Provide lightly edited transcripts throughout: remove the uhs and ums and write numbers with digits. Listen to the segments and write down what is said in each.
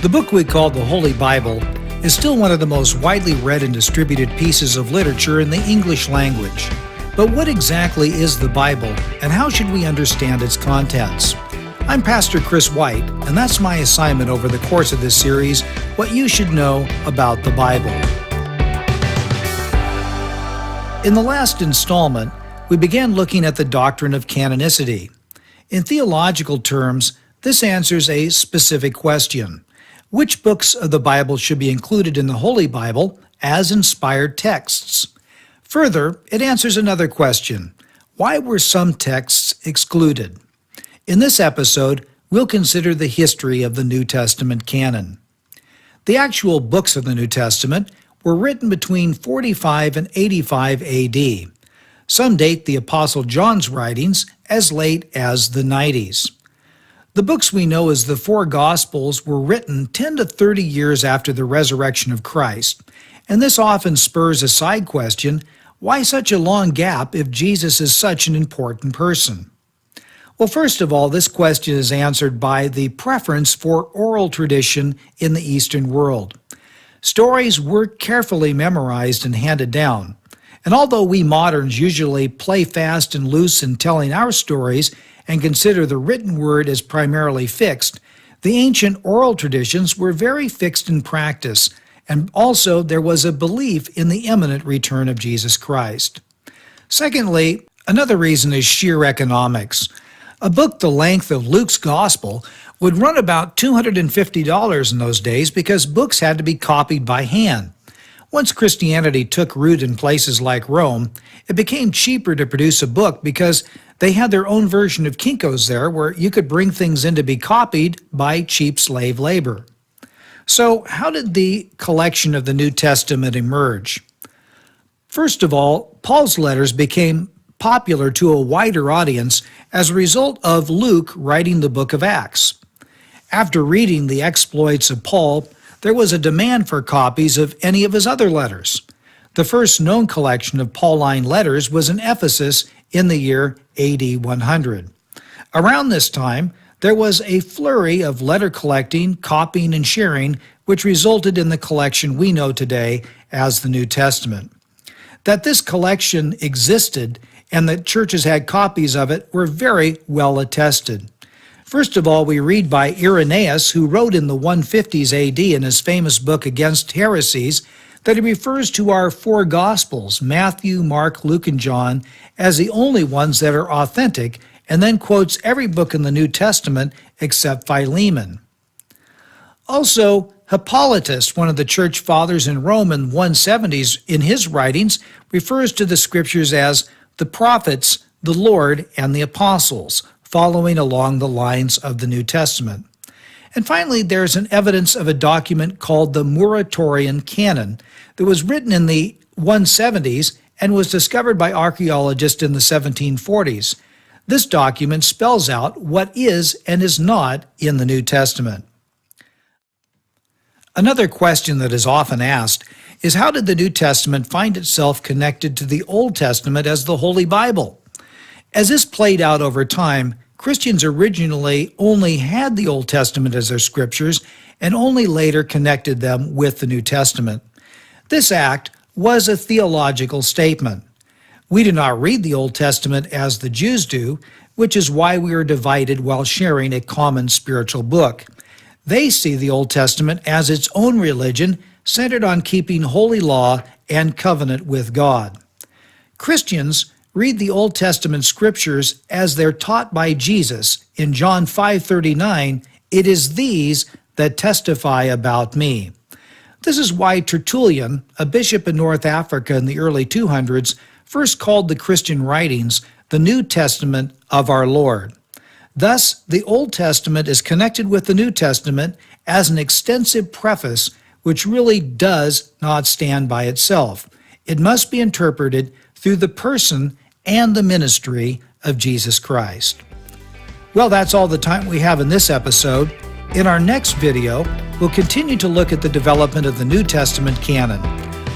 The book we call the Holy Bible is still one of the most widely read and distributed pieces of literature in the English language. But what exactly is the Bible, and how should we understand its contents? I'm Pastor Chris White, and that's my assignment over the course of this series, What You Should Know About the Bible. In the last installment, we began looking at the doctrine of canonicity. In theological terms, this answers a specific question. Which books of the Bible should be included in the Holy Bible as inspired texts? Further, it answers another question. Why were some texts excluded? In this episode, we'll consider the history of the New Testament canon. The actual books of the New Testament were written between 45 and 85 AD. Some date the Apostle John's writings as late as the 90s. The books we know as the four Gospels were written 10 to 30 years after the resurrection of Christ, and this often spurs a side question, why such a long gap if Jesus is such an important person? Well, first of all, this question is answered by the preference for oral tradition in the Eastern world. Stories were carefully memorized and handed down, and although we moderns usually play fast and loose in telling our stories and consider the written word as primarily fixed, the ancient oral traditions were very fixed in practice, and also there was a belief in the imminent return of Jesus Christ. Secondly, another reason is sheer economics. A book the length of Luke's Gospel would run about $250 in those days because books had to be copied by hand. Once Christianity took root in places like Rome, it became cheaper to produce a book because they had their own version of Kinko's there where you could bring things in to be copied by cheap slave labor. So how did the collection of the New Testament emerge? First of all, Paul's letters became popular to a wider audience as a result of Luke writing the book of Acts. After reading the exploits of Paul, there was a demand for copies of any of his other letters. The first known collection of Pauline letters was in Ephesus in the year AD 100. Around this time, there was a flurry of letter collecting, copying, and sharing, which resulted in the collection we know today as the New Testament. That this collection existed and that churches had copies of it were very well attested. First of all, we read by Irenaeus, who wrote in the 150s AD in his famous book Against Heresies, that he refers to our four Gospels, Matthew, Mark, Luke, and John, as the only ones that are authentic, and then quotes every book in the New Testament except Philemon. Also, Hippolytus, one of the church fathers in Rome in 170s, in his writings, refers to the scriptures as the prophets, the Lord, and the apostles, following along the lines of the New Testament. And finally, there's an evidence of a document called the Muratorian Canon that was written in the 170s and was discovered by archaeologists in the 1740s. This document spells out what is and is not in the New Testament. Another question that is often asked is how did the New Testament find itself connected to the Old Testament as the Holy Bible? As this played out over time, Christians originally only had the Old Testament as their scriptures and only later connected them with the New Testament. This act was a theological statement. We do not read the Old Testament as the Jews do, which is why we are divided while sharing a common spiritual book. They see the Old Testament as its own religion centered on keeping holy law and covenant with God. Christians read the Old Testament scriptures as they're taught by Jesus. In John 5:39, it is these that testify about me. This is why Tertullian, a bishop in North Africa in the early 200s, first called the Christian writings the New Testament of our Lord. Thus, the Old Testament is connected with the New Testament as an extensive preface which really does not stand by itself. It must be interpreted through the person and the ministry of Jesus Christ. Well, that's all the time we have in this episode. In our next video, we'll continue to look at the development of the New Testament canon.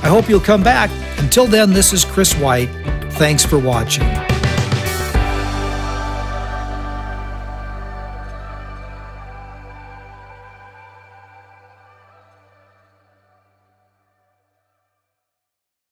I hope you'll come back. Until then, this is Chris White. Thanks for watching.